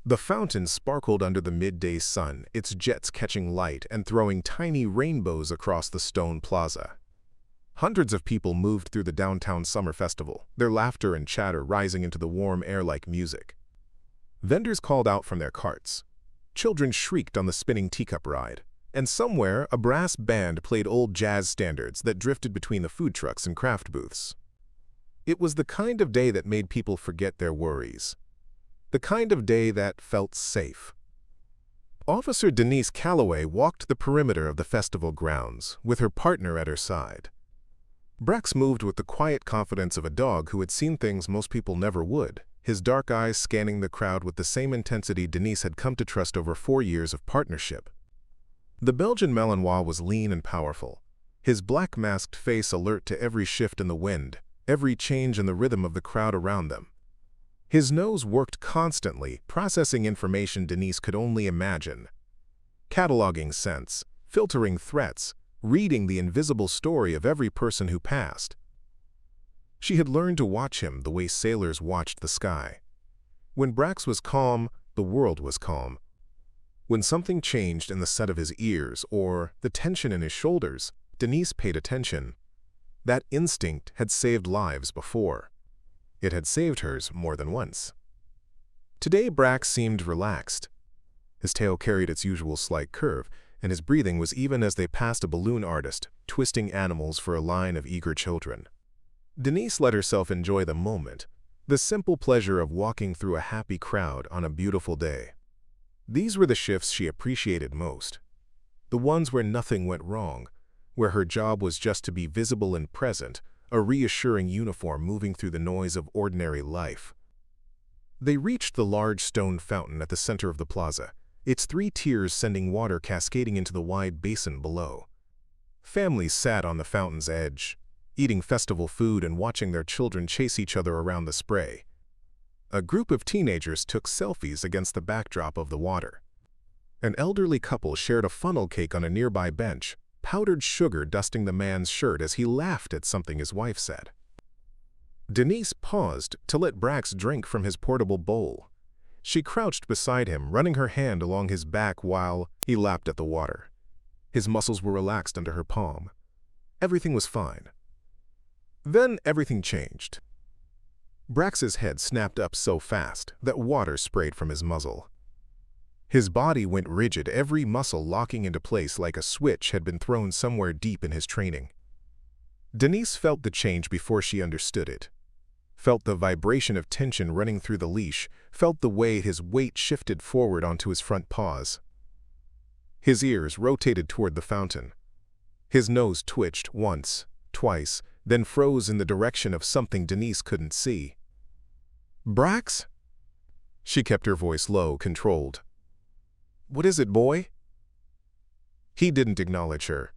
The fountain sparkled under the midday sun, its jets catching light and throwing tiny rainbows across the stone plaza. Hundreds of people moved through the downtown summer festival, their laughter and chatter rising into the warm air like music. Vendors called out from their carts. Children shrieked on the spinning teacup ride, and somewhere a brass band played old jazz standards that drifted between the food trucks and craft booths. It was the kind of day that made people forget their worries. The kind of day that felt safe. Officer Denise Calloway walked the perimeter of the festival grounds, with her partner at her side. Brax moved with the quiet confidence of a dog who had seen things most people never would, his dark eyes scanning the crowd with the same intensity Denise had come to trust over 4 years of partnership. The Belgian Malinois was lean and powerful, his black masked face alert to every shift in the wind, every change in the rhythm of the crowd around them. His nose worked constantly, processing information Denise could only imagine. Cataloging scents, filtering threats, reading the invisible story of every person who passed. She had learned to watch him the way sailors watched the sky. When Brax was calm, the world was calm. When something changed in the set of his ears or the tension in his shoulders, Denise paid attention. That instinct had saved lives before. It had saved hers more than once. Today Brax seemed relaxed. His tail carried its usual slight curve, and his breathing was even as they passed a balloon artist, twisting animals for a line of eager children. Denise let herself enjoy the moment, the simple pleasure of walking through a happy crowd on a beautiful day. These were the shifts she appreciated most. The ones where nothing went wrong, where her job was just to be visible and present, a reassuring uniform moving through the noise of ordinary life. They reached the large stone fountain at the center of the plaza, its 3 tiers sending water cascading into the wide basin below. Families sat on the fountain's edge, eating festival food and watching their children chase each other around the spray. A group of teenagers took selfies against the backdrop of the water. An elderly couple shared a funnel cake on a nearby bench, powdered sugar dusting the man's shirt as he laughed at something his wife said. Denise paused to let Brax drink from his portable bowl. She crouched beside him, running her hand along his back while he lapped at the water. His muscles were relaxed under her palm. Everything was fine. Then everything changed. Brax's head snapped up so fast that water sprayed from his muzzle. His body went rigid, every muscle locking into place like a switch had been thrown somewhere deep in his training. Denise felt the change before she understood it. Felt the vibration of tension running through the leash, felt the way his weight shifted forward onto his front paws. His ears rotated toward the fountain. His nose twitched once, twice, then froze in the direction of something Denise couldn't see. "Brax?" She kept her voice low, controlled. "What is it, boy?" He didn't acknowledge her.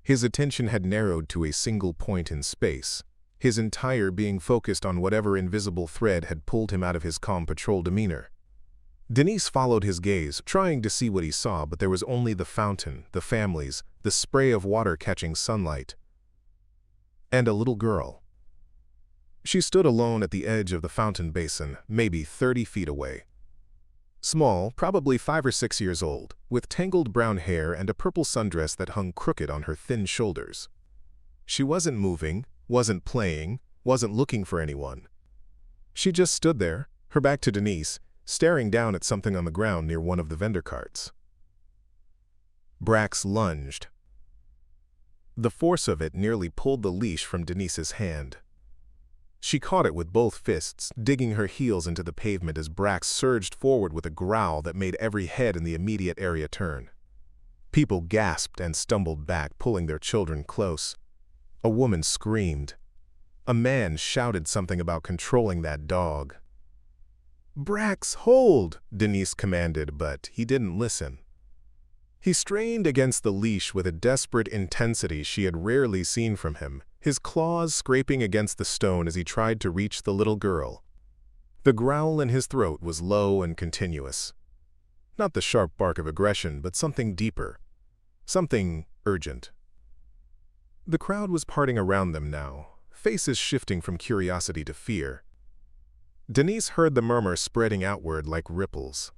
His attention had narrowed to a single point in space, his entire being focused on whatever invisible thread had pulled him out of his calm patrol demeanor. Denise followed his gaze, trying to see what he saw, but there was only the fountain, the families, the spray of water catching sunlight, and a little girl. She stood alone at the edge of the fountain basin, maybe 30 feet away. Small, probably 5 or 6 years old, with tangled brown hair and a purple sundress that hung crooked on her thin shoulders. She wasn't moving, wasn't playing, wasn't looking for anyone. She just stood there, her back to Denise, staring down at something on the ground near one of the vendor carts. Brax lunged. The force of it nearly pulled the leash from Denise's hand. She caught it with both fists, digging her heels into the pavement as Brax surged forward with a growl that made every head in the immediate area turn. People gasped and stumbled back, pulling their children close. A woman screamed. A man shouted something about controlling that dog. "Brax, hold!" Denise commanded, but he didn't listen. He strained against the leash with a desperate intensity she had rarely seen from him, his claws scraping against the stone as he tried to reach the little girl. The growl in his throat was low and continuous. Not the sharp bark of aggression, but something deeper, something urgent. The crowd was parting around them now, faces shifting from curiosity to fear. Denise heard the murmur spreading outward like ripples.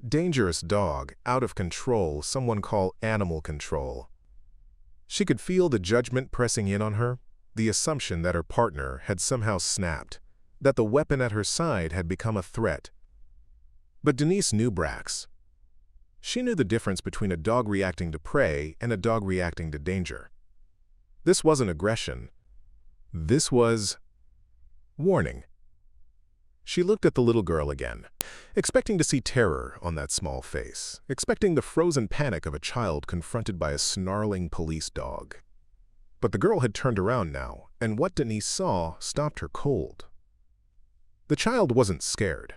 Dangerous dog, out of control, someone call animal control. She could feel the judgment pressing in on her, the assumption that her partner had somehow snapped, that the weapon at her side had become a threat. But Denise knew Brax. She knew the difference between a dog reacting to prey and a dog reacting to danger. This wasn't aggression. This was warning. She looked at the little girl again, expecting to see terror on that small face, expecting the frozen panic of a child confronted by a snarling police dog. But the girl had turned around now, and what Denise saw stopped her cold. The child wasn't scared.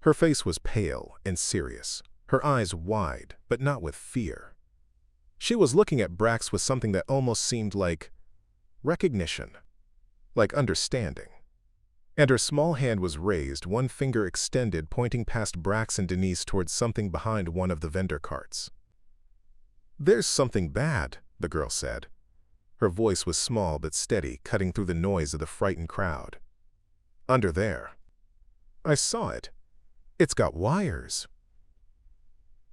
Her face was pale and serious, her eyes wide, but not with fear. She was looking at Brax with something that almost seemed like recognition, like understanding. And her small hand was raised, one finger extended, pointing past Brax and Denise towards something behind one of the vendor carts. "There's something bad," the girl said. Her voice was small but steady, cutting through the noise of the frightened crowd. "Under there. I saw it. It's got wires."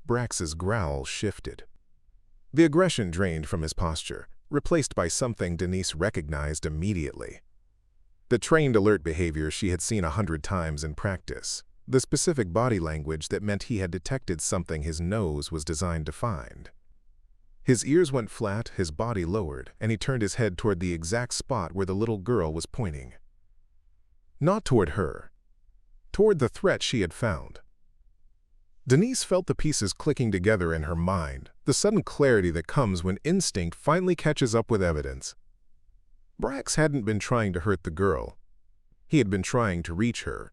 Brax's growl shifted. The aggression drained from his posture, replaced by something Denise recognized immediately. The trained alert behavior she had seen 100 times in practice, the specific body language that meant he had detected something his nose was designed to find. His ears went flat, his body lowered, and he turned his head toward the exact spot where the little girl was pointing. Not toward her, toward the threat she had found. Denise felt the pieces clicking together in her mind, the sudden clarity that comes when instinct finally catches up with evidence. Brax hadn't been trying to hurt the girl. He had been trying to reach her,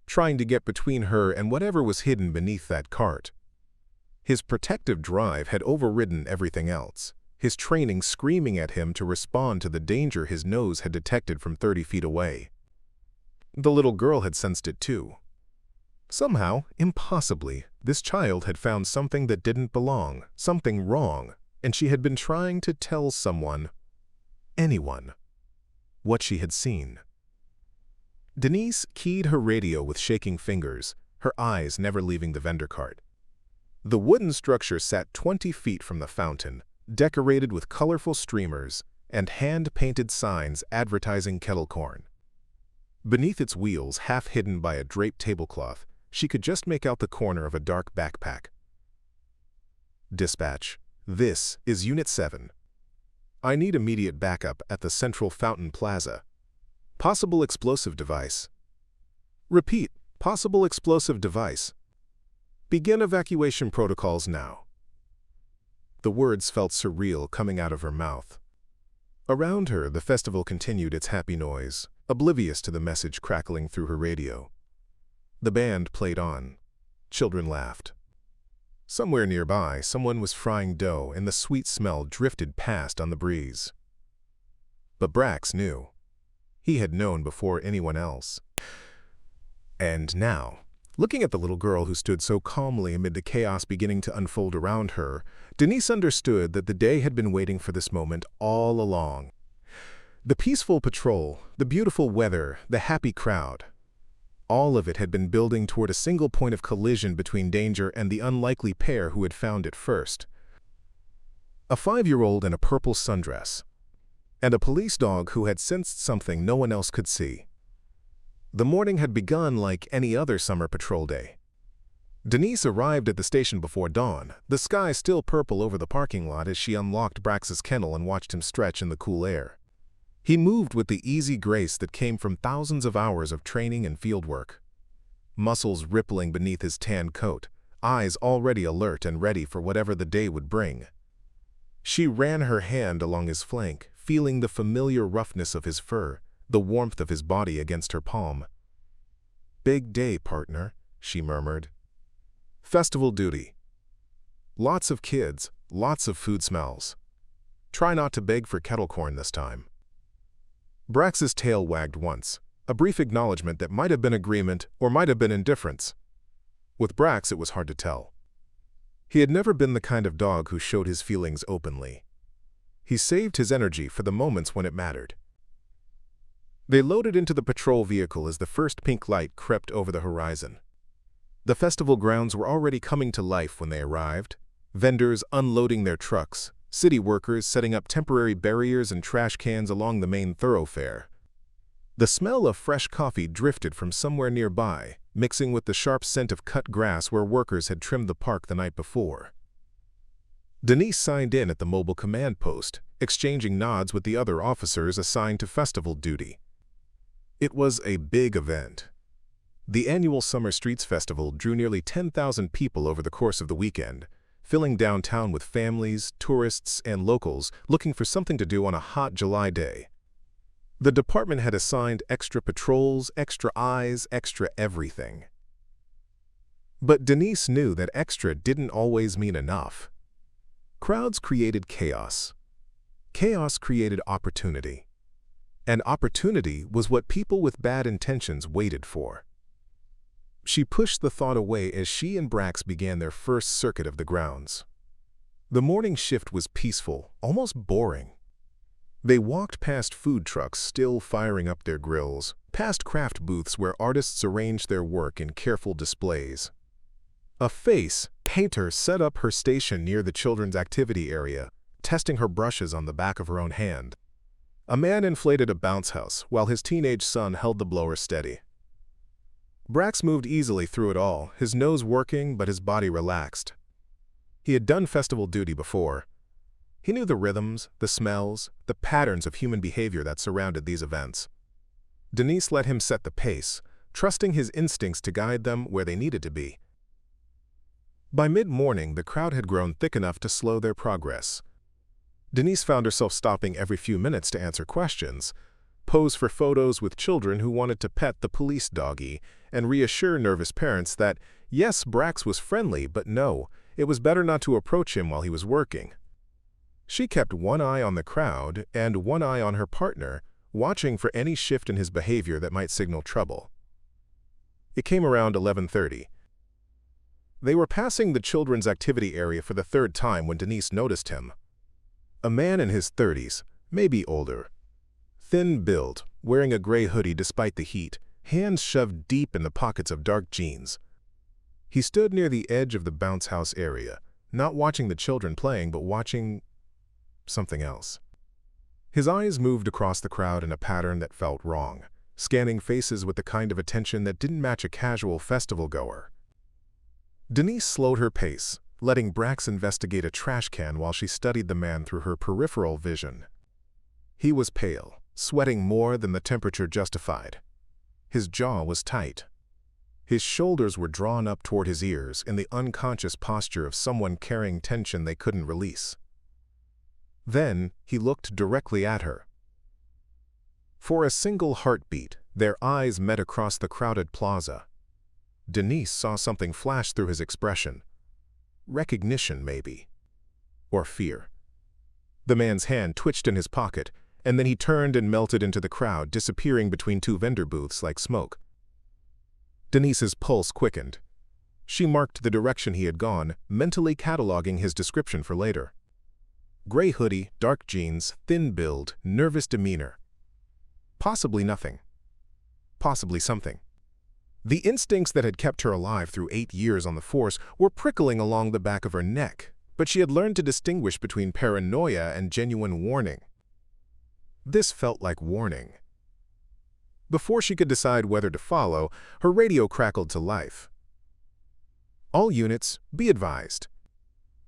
trying to get between her and whatever was hidden beneath that cart. His protective drive had overridden everything else, his training screaming at him to respond to the danger his nose had detected from 30 feet away. The little girl had sensed it too. Somehow, impossibly, this child had found something that didn't belong, something wrong, and she had been trying to tell someone, anyone, what she had seen. Denise keyed her radio with shaking fingers, her eyes never leaving the vendor cart. The wooden structure sat 20 feet from the fountain, decorated with colorful streamers and hand-painted signs advertising kettle corn. Beneath its wheels, half hidden by a draped tablecloth, she could just make out the corner of a dark backpack. "Dispatch, this is Unit 7. I need immediate backup at the Central Fountain Plaza. Possible explosive device. Repeat, possible explosive device. Begin evacuation protocols now." The words felt surreal coming out of her mouth. Around her, the festival continued its happy noise, oblivious to the message crackling through her radio. The band played on. Children laughed. Somewhere nearby, someone was frying dough and the sweet smell drifted past on the breeze. But Brax knew. He had known before anyone else. And now, looking at the little girl who stood so calmly amid the chaos beginning to unfold around her, Denise understood that the day had been waiting for this moment all along. The peaceful patrol, the beautiful weather, the happy crowd. All of it had been building toward a single point of collision between danger and the unlikely pair who had found it first. A 5-year-old in a purple sundress, and a police dog who had sensed something no one else could see. The morning had begun like any other summer patrol day. Denise arrived at the station before dawn, the sky still purple over the parking lot as she unlocked Brax's kennel and watched him stretch in the cool air. He moved with the easy grace that came from thousands of hours of training and field work. Muscles rippling beneath his tan coat, eyes already alert and ready for whatever the day would bring. She ran her hand along his flank, feeling the familiar roughness of his fur, the warmth of his body against her palm. "Big day, partner," she murmured. "Festival duty. Lots of kids, lots of food smells. Try not to beg for kettle corn this time." Brax's tail wagged once, a brief acknowledgement that might have been agreement or might have been indifference. With Brax, it was hard to tell. He had never been the kind of dog who showed his feelings openly. He saved his energy for the moments when it mattered. They loaded into the patrol vehicle as the first pink light crept over the horizon. The festival grounds were already coming to life when they arrived. Vendors unloading their trucks, city workers setting up temporary barriers and trash cans along the main thoroughfare. The smell of fresh coffee drifted from somewhere nearby, mixing with the sharp scent of cut grass where workers had trimmed the park the night before. Denise signed in at the mobile command post, exchanging nods with the other officers assigned to festival duty. It was a big event. The annual Summer Streets Festival drew nearly 10,000 people over the course of the weekend, filling downtown with families, tourists, and locals looking for something to do on a hot July day. The department had assigned extra patrols, extra eyes, extra everything. But Denise knew that extra didn't always mean enough. Crowds created chaos. Chaos created opportunity. And opportunity was what people with bad intentions waited for. She pushed the thought away as she and Brax began their first circuit of the grounds. The morning shift was peaceful, almost boring. They walked past food trucks still firing up their grills, past craft booths where artists arranged their work in careful displays. A face painter set up her station near the children's activity area, testing her brushes on the back of her own hand. A man inflated a bounce house while his teenage son held the blower steady. Brax moved easily through it all, his nose working but his body relaxed. He had done festival duty before. He knew the rhythms, the smells, the patterns of human behavior that surrounded these events. Denise let him set the pace, trusting his instincts to guide them where they needed to be. By mid-morning, the crowd had grown thick enough to slow their progress. Denise found herself stopping every few minutes to answer questions, pose for photos with children who wanted to pet the police doggy, and reassure nervous parents that, yes, Brax was friendly, but no, it was better not to approach him while he was working. She kept one eye on the crowd and one eye on her partner, watching for any shift in his behavior that might signal trouble. It came around 11:30. They were passing the children's activity area for the third time when Denise noticed him. A man in his 30s, maybe older. Thin build, wearing a gray hoodie despite the heat, hands shoved deep in the pockets of dark jeans. He stood near the edge of the bounce house area, not watching the children playing, but watching something else. His eyes moved across the crowd in a pattern that felt wrong, scanning faces with the kind of attention that didn't match a casual festival goer. Denise slowed her pace, letting Brax investigate a trash can while she studied the man through her peripheral vision. He was pale, sweating more than the temperature justified. His jaw was tight. His shoulders were drawn up toward his ears in the unconscious posture of someone carrying tension they couldn't release. Then he looked directly at her. For a single heartbeat, their eyes met across the crowded plaza. Denise saw something flash through his expression. Recognition, maybe. Or fear. The man's hand twitched in his pocket, and then he turned and melted into the crowd, disappearing between two vendor booths like smoke. Denise's pulse quickened. She marked the direction he had gone, mentally cataloging his description for later. Gray hoodie, dark jeans, thin build, nervous demeanor. Possibly nothing. Possibly something. The instincts that had kept her alive through 8 years on the force were prickling along the back of her neck, but she had learned to distinguish between paranoia and genuine warning. This felt like warning. Before she could decide whether to follow, her radio crackled to life. All units, be advised.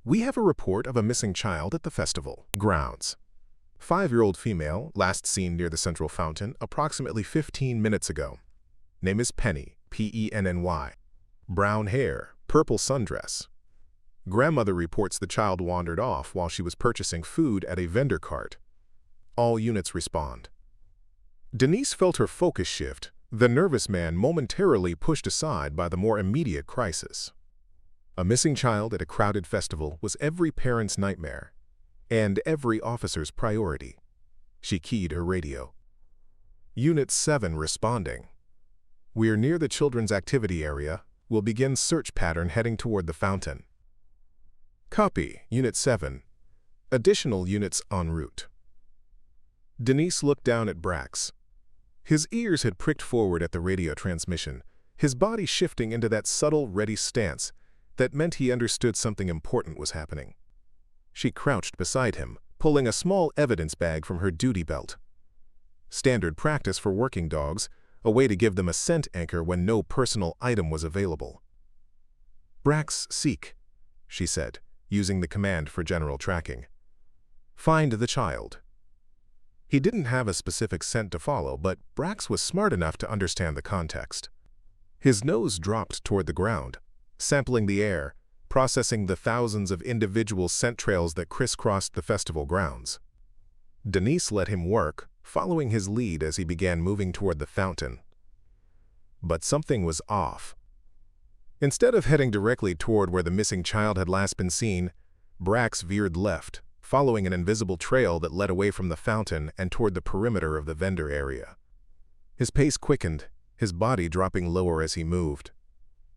We have a report of a missing child at the festival grounds. 5-year-old female, last seen near the central fountain approximately 15 minutes ago. Name is Penny, Penny. Brown hair, purple sundress. Grandmother reports the child wandered off while she was purchasing food at a vendor cart. All units respond. Denise felt her focus shift, the nervous man momentarily pushed aside by the more immediate crisis. A missing child at a crowded festival was every parent's nightmare, and every officer's priority. She keyed her radio. Unit 7 responding. We're near the children's activity area. We'll begin search pattern heading toward the fountain. Copy, Unit 7. Additional units en route. Denise looked down at Brax. His ears had pricked forward at the radio transmission, his body shifting into that subtle, ready stance that meant he understood something important was happening. She crouched beside him, pulling a small evidence bag from her duty belt. Standard practice for working dogs, a way to give them a scent anchor when no personal item was available. "Brax, seek," she said, using the command for general tracking. "Find the child." He didn't have a specific scent to follow, but Brax was smart enough to understand the context. His nose dropped toward the ground, sampling the air, processing the thousands of individual scent trails that crisscrossed the festival grounds. Denise let him work, following his lead as he began moving toward the fountain. But something was off. Instead of heading directly toward where the missing child had last been seen, Brax veered left, following an invisible trail that led away from the fountain and toward the perimeter of the vendor area. His pace quickened, his body dropping lower as he moved.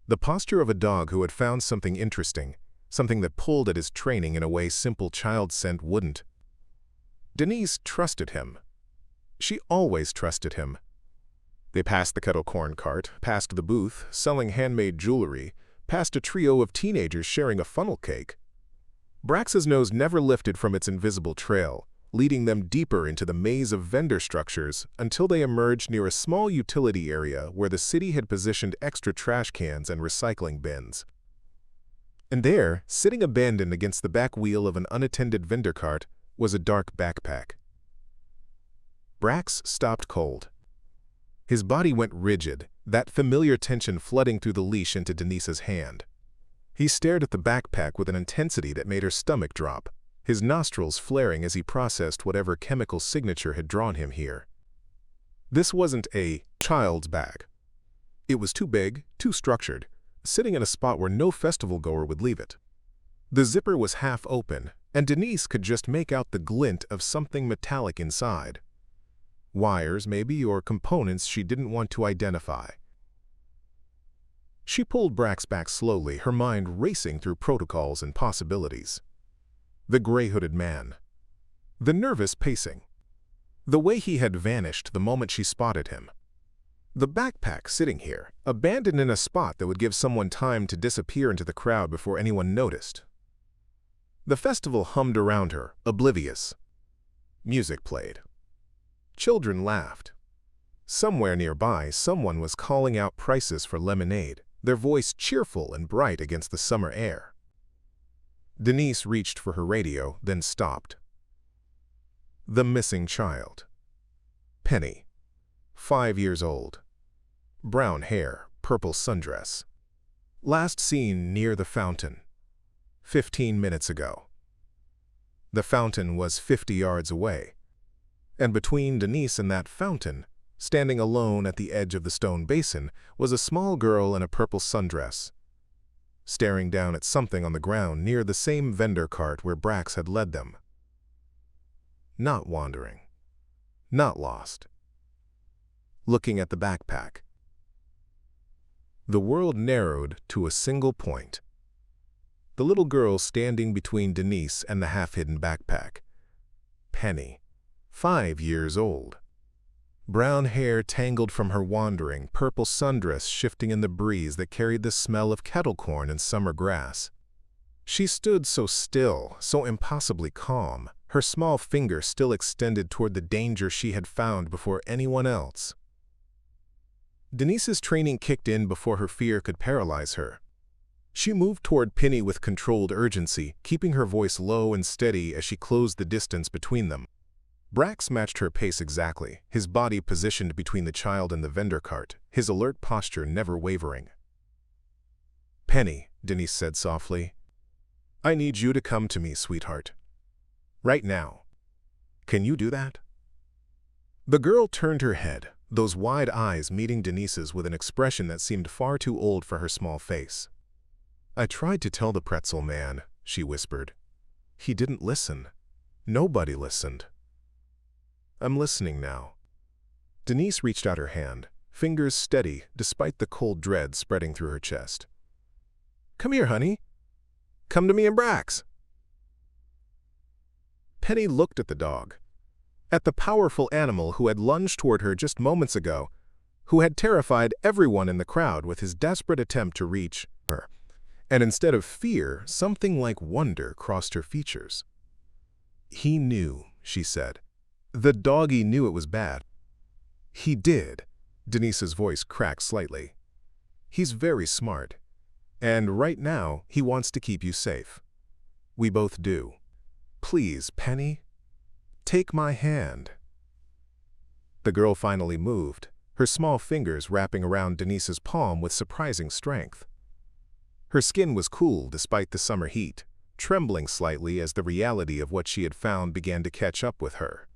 The posture of a dog who had found something interesting, something that pulled at his training in a way simple child scent wouldn't. Denise trusted him. She always trusted him. They passed the kettle corn cart, past the booth, selling handmade jewelry, past a trio of teenagers sharing a funnel cake. Brax's nose never lifted from its invisible trail, leading them deeper into the maze of vendor structures until they emerged near a small utility area where the city had positioned extra trash cans and recycling bins. And there, sitting abandoned against the back wheel of an unattended vendor cart, was a dark backpack. Brax stopped cold. His body went rigid, that familiar tension flooding through the leash into Denise's hand. He stared at the backpack with an intensity that made her stomach drop, his nostrils flaring as he processed whatever chemical signature had drawn him here. This wasn't a child's bag. It was too big, too structured, sitting in a spot where no festival-goer would leave it. The zipper was half open, and Denise could just make out the glint of something metallic inside. Wires, maybe, or components she didn't want to identify. She pulled Brax back slowly, her mind racing through protocols and possibilities. The gray-hooded man. The nervous pacing. The way he had vanished the moment she spotted him. The backpack sitting here, abandoned in a spot that would give someone time to disappear into the crowd before anyone noticed. The festival hummed around her, oblivious. Music played. Children laughed. Somewhere nearby, someone was calling out prices for lemonade, their voice cheerful and bright against the summer air. Denise reached for her radio, then stopped. The missing child. Penny. 5 years old. Brown hair, purple sundress. Last seen near the fountain. 15 minutes ago. The fountain was 50 yards away. And between Denise and that fountain, standing alone at the edge of the stone basin, was a small girl in a purple sundress, staring down at something on the ground near the same vendor cart where Brax had led them. Not wandering. Not lost. Looking at the backpack. The world narrowed to a single point. The little girl standing between Denise and the half-hidden backpack. Penny. 5 years old. Brown hair tangled from her wandering, purple sundress shifting in the breeze that carried the smell of kettle corn and summer grass. She stood so still, so impossibly calm, her small finger still extended toward the danger she had found before anyone else. Denise's training kicked in before her fear could paralyze her. She moved toward Penny with controlled urgency, keeping her voice low and steady as she closed the distance between them. Brax matched her pace exactly, his body positioned between the child and the vendor cart, his alert posture never wavering. "Penny," Denise said softly, "I need you to come to me, sweetheart. Right now. Can you do that?" The girl turned her head, those wide eyes meeting Denise's with an expression that seemed far too old for her small face. "I tried to tell the pretzel man," she whispered. "He didn't listen. Nobody listened. I'm listening now." Denise reached out her hand, fingers steady despite the cold dread spreading through her chest. "Come here, honey. Come to me and Brax." Penny looked at the dog. at the powerful animal who had lunged toward her just moments ago, who had terrified everyone in the crowd with his desperate attempt to reach her. And instead of fear, something like wonder crossed her features. "He knew," she said. "The doggy knew it was bad." "He did." Denise's voice cracked slightly. "He's very smart. And right now, he wants to keep you safe. We both do. Please, Penny, take my hand." The girl finally moved, her small fingers wrapping around Denise's palm with surprising strength. Her skin was cool despite the summer heat, trembling slightly as the reality of what she had found began to catch up with her.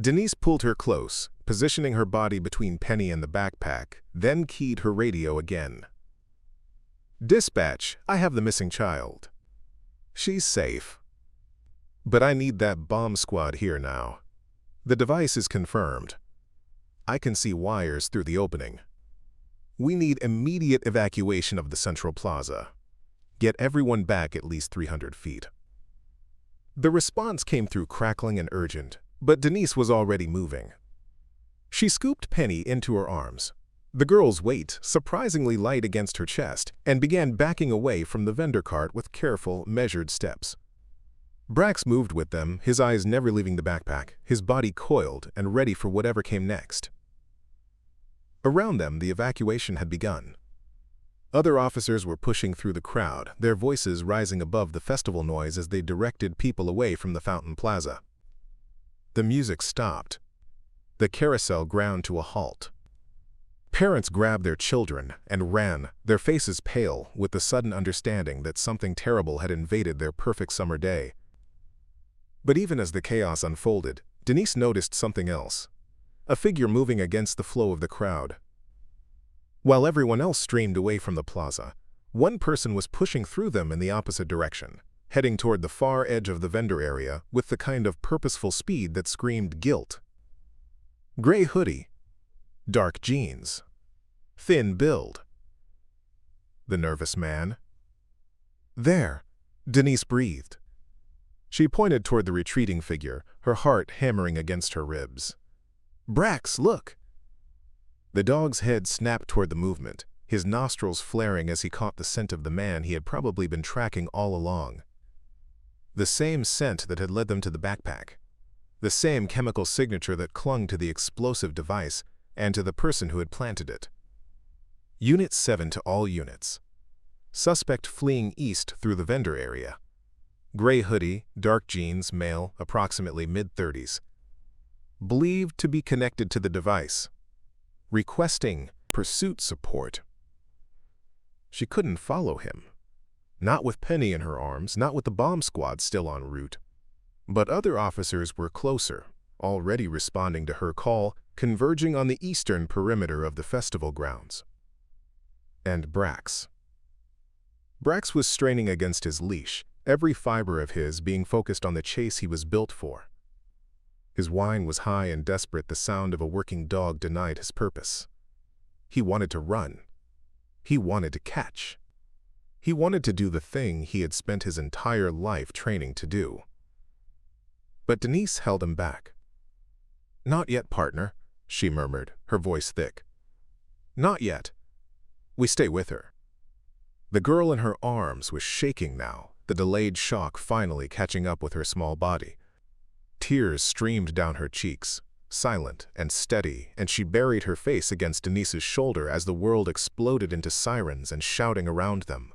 Denise pulled her close, positioning her body between Penny and the backpack, then keyed her radio again. "Dispatch, I have the missing child. She's safe. But I need that bomb squad here now. The device is confirmed. I can see wires through the opening. We need immediate evacuation of the central plaza. Get everyone back at least 300 feet. The response came through crackling and urgent, but Denise was already moving. She scooped Penny into her arms, the girl's weight surprisingly light against her chest, and began backing away from the vendor cart with careful, measured steps. Brax moved with them, his eyes never leaving the backpack, his body coiled and ready for whatever came next. Around them, the evacuation had begun. Other officers were pushing through the crowd, their voices rising above the festival noise as they directed people away from the Fountain Plaza. The music stopped. The carousel ground to a halt. Parents grabbed their children and ran, their faces pale with the sudden understanding that something terrible had invaded their perfect summer day. But even as the chaos unfolded, Denise noticed something else. A figure moving against the flow of the crowd. While everyone else streamed away from the plaza, one person was pushing through them in the opposite direction, heading toward the far edge of the vendor area with the kind of purposeful speed that screamed guilt. Gray hoodie, dark jeans, thin build. The nervous man. "There," Denise breathed. She pointed toward the retreating figure, her heart hammering against her ribs. "Brax, look!" The dog's head snapped toward the movement, his nostrils flaring as he caught the scent of the man he had probably been tracking all along. The same scent that had led them to the backpack. The same chemical signature that clung to the explosive device and to the person who had planted it. Unit 7 to all units. Suspect fleeing east through the vendor area. Gray hoodie, dark jeans, male, approximately mid-30s. Believed to be connected to the device. Requesting pursuit support. She couldn't follow him. Not with Penny in her arms, not with the bomb squad still en route. But other officers were closer, already responding to her call, converging on the eastern perimeter of the festival grounds. And Brax. Brax was straining against his leash, every fiber of his being focused on the chase he was built for. His whine was high and desperate, the sound of a working dog denied his purpose. He wanted to run. He wanted to catch. He wanted to do the thing he had spent his entire life training to do. But Denise held him back. "Not yet, partner," she murmured, her voice thick. "Not yet." We stay with her. The girl in her arms was shaking now, the delayed shock finally catching up with her small body. Tears streamed down her cheeks, silent and steady, and she buried her face against Denise's shoulder as the world exploded into sirens and shouting around them.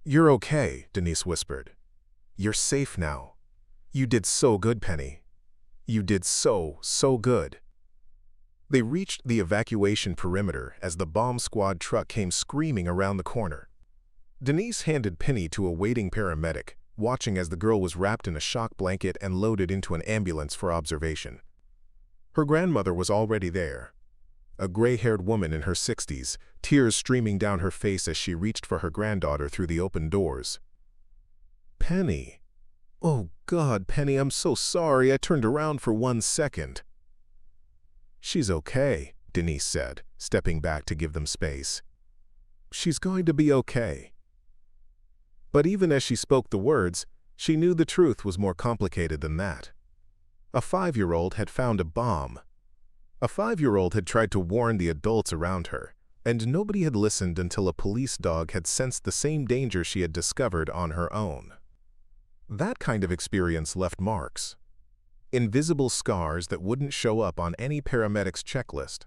"You're okay," Denise whispered. "You're safe now. You did so good, Penny. You did so good." They reached the evacuation perimeter as the bomb squad truck came screaming around the corner. Denise handed Penny to a waiting paramedic, watching as the girl was wrapped in a shock blanket and loaded into an ambulance for observation. Her grandmother was already there, a gray-haired woman in her 60s, tears streaming down her face as she reached for her granddaughter through the open doors. "Penny. Oh God, Penny, I'm so sorry. I turned around for 1 second. "She's okay," Denise said, stepping back to give them space. "She's going to be okay." But even as she spoke the words, she knew the truth was more complicated than that. A 5-year-old had found a bomb. A 5-year-old had tried to warn the adults around her, and nobody had listened until a police dog had sensed the same danger she had discovered on her own. That kind of experience left marks. Invisible scars that wouldn't show up on any paramedic's checklist.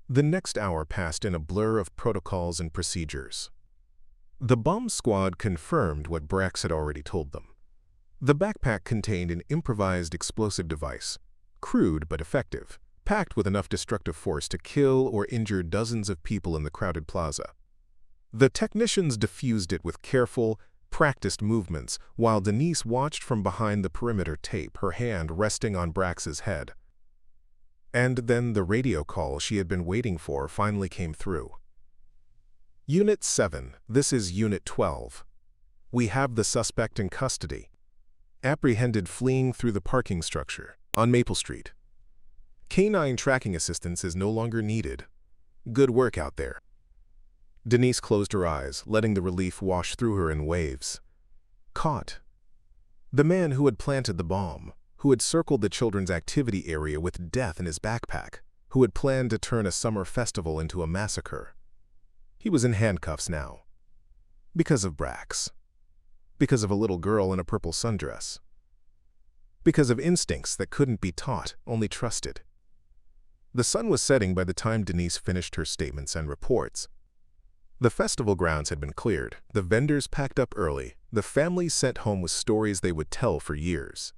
The next hour passed in a blur of protocols and procedures. The bomb squad confirmed what Brax had already told them. The backpack contained an improvised explosive device, crude but effective, packed with enough destructive force to kill or injure dozens of people in the crowded plaza. The technicians defused it with careful, practiced movements while Denise watched from behind the perimeter tape, her hand resting on Brax's head. And then the radio call she had been waiting for finally came through. Unit 7, this is Unit 12. We have the suspect in custody. Apprehended fleeing through the parking structure on Maple Street. Canine tracking assistance is no longer needed. Good work out there. Denise closed her eyes, letting the relief wash through her in waves. Caught. The man who had planted the bomb, who had circled the children's activity area with death in his backpack, who had planned to turn a summer festival into a massacre. He was in handcuffs now. Because of Brax. Because of a little girl in a purple sundress. Because of instincts that couldn't be taught, only trusted. The sun was setting by the time Denise finished her statements and reports. The festival grounds had been cleared, the vendors packed up early, the families sent home with stories they would tell for years.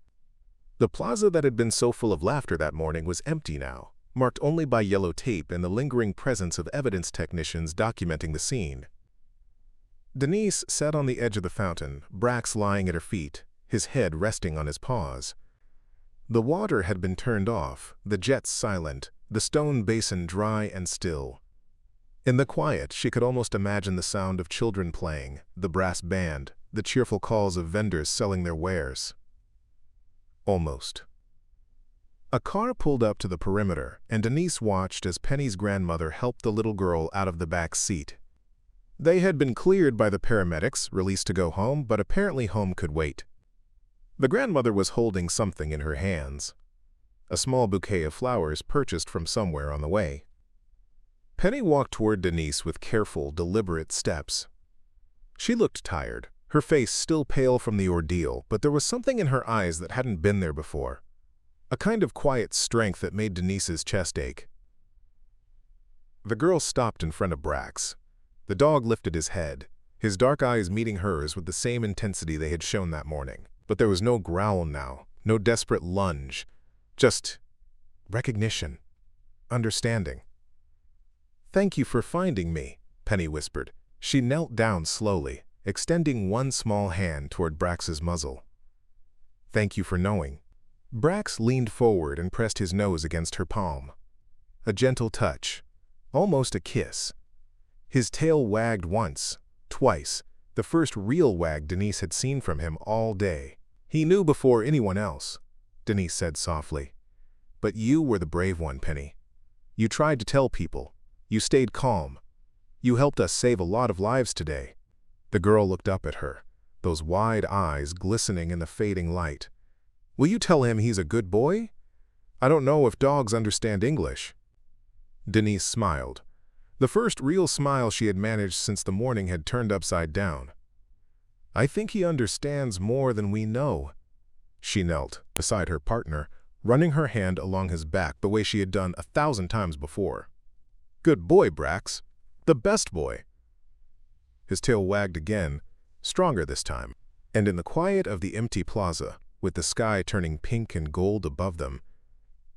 The plaza that had been so full of laughter that morning was empty now, marked only by yellow tape and the lingering presence of evidence technicians documenting the scene. Denise sat on the edge of the fountain, Brax lying at her feet, his head resting on his paws. The water had been turned off, the jets silent, the stone basin dry and still. In the quiet, she could almost imagine the sound of children playing, the brass band, the cheerful calls of vendors selling their wares. Almost. A car pulled up to the perimeter, and Denise watched as Penny's grandmother helped the little girl out of the back seat. They had been cleared by the paramedics, released to go home, but apparently home could wait. The grandmother was holding something in her hands. A small bouquet of flowers purchased from somewhere on the way. Penny walked toward Denise with careful, deliberate steps. She looked tired, her face still pale from the ordeal, but there was something in her eyes that hadn't been there before. A kind of quiet strength that made Denise's chest ache. The girl stopped in front of Brax. The dog lifted his head, his dark eyes meeting hers with the same intensity they had shown that morning. But there was no growl now, no desperate lunge, just recognition, understanding. "Thank you for finding me," Penny whispered. She knelt down slowly, extending one small hand toward Brax's muzzle. "Thank you for knowing." Brax leaned forward and pressed his nose against her palm. A gentle touch, almost a kiss. His tail wagged once, twice, the first real wag Denise had seen from him all day. "He knew before anyone else," Denise said softly. "But you were the brave one, Penny. You tried to tell people. You stayed calm. You helped us save a lot of lives today." The girl looked up at her, those wide eyes glistening in the fading light. "Will you tell him he's a good boy? I don't know if dogs understand English." Denise smiled. The first real smile she had managed since the morning had turned upside down. "I think he understands more than we know." She knelt beside her partner, running her hand along his back the way she had done 1,000 times before. "Good boy, Brax. The best boy." His tail wagged again, stronger this time, and in the quiet of the empty plaza, with the sky turning pink and gold above them,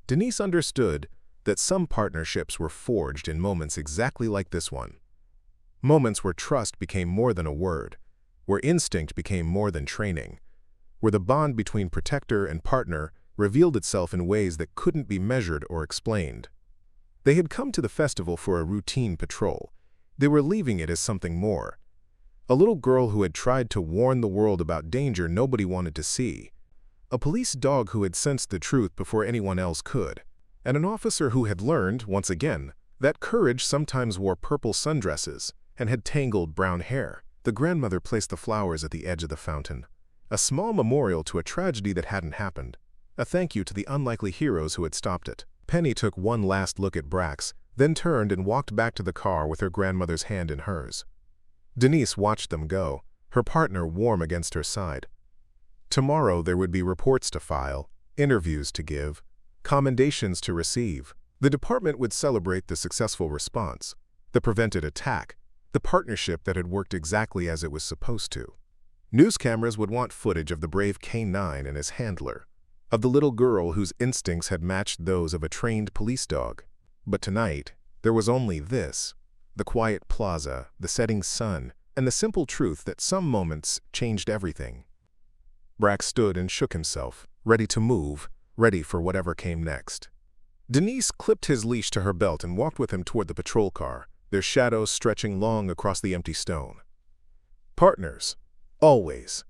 Denise understood that some partnerships were forged in moments exactly like this one. Moments where trust became more than a word, where instinct became more than training, where the bond between protector and partner revealed itself in ways that couldn't be measured or explained. They had come to the festival for a routine patrol. They were leaving it as something more. A little girl who had tried to warn the world about danger nobody wanted to see. A police dog who had sensed the truth before anyone else could. And an officer who had learned, once again, that courage sometimes wore purple sundresses and had tangled brown hair. The grandmother placed the flowers at the edge of the fountain, a small memorial to a tragedy that hadn't happened, a thank you to the unlikely heroes who had stopped it. Penny took one last look at Brax, then turned and walked back to the car with her grandmother's hand in hers. Denise watched them go, her partner warm against her side. Tomorrow there would be reports to file, interviews to give, commendations to receive. The department would celebrate the successful response, the prevented attack, the partnership that had worked exactly as it was supposed to. News cameras would want footage of the brave K9 and his handler, of the little girl whose instincts had matched those of a trained police dog. But tonight, there was only this, the quiet plaza, the setting sun, and the simple truth that some moments changed everything. Brax stood and shook himself, ready to move, ready for whatever came next. Denise clipped his leash to her belt and walked with him toward the patrol car, their shadows stretching long across the empty stone. Partners. Always.